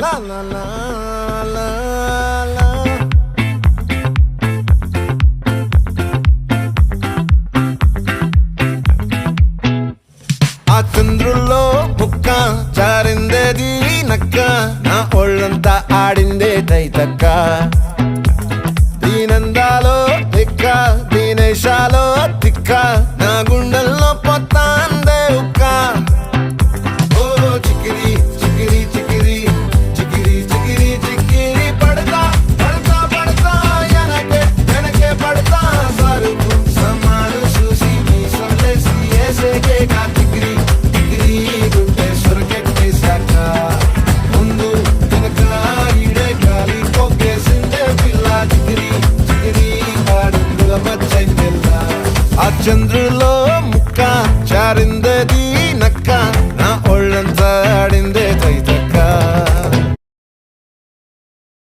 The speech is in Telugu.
లా లా లా లా లా. ఆ చంద్రుల్లో ముక్క జారిందేది నక్క, నా ఒళ్ళంతా ఆడిందే తైతక్క. దీనందాలో తిక్క, దీనేశాలో తిక్క, నా గుండెల్లో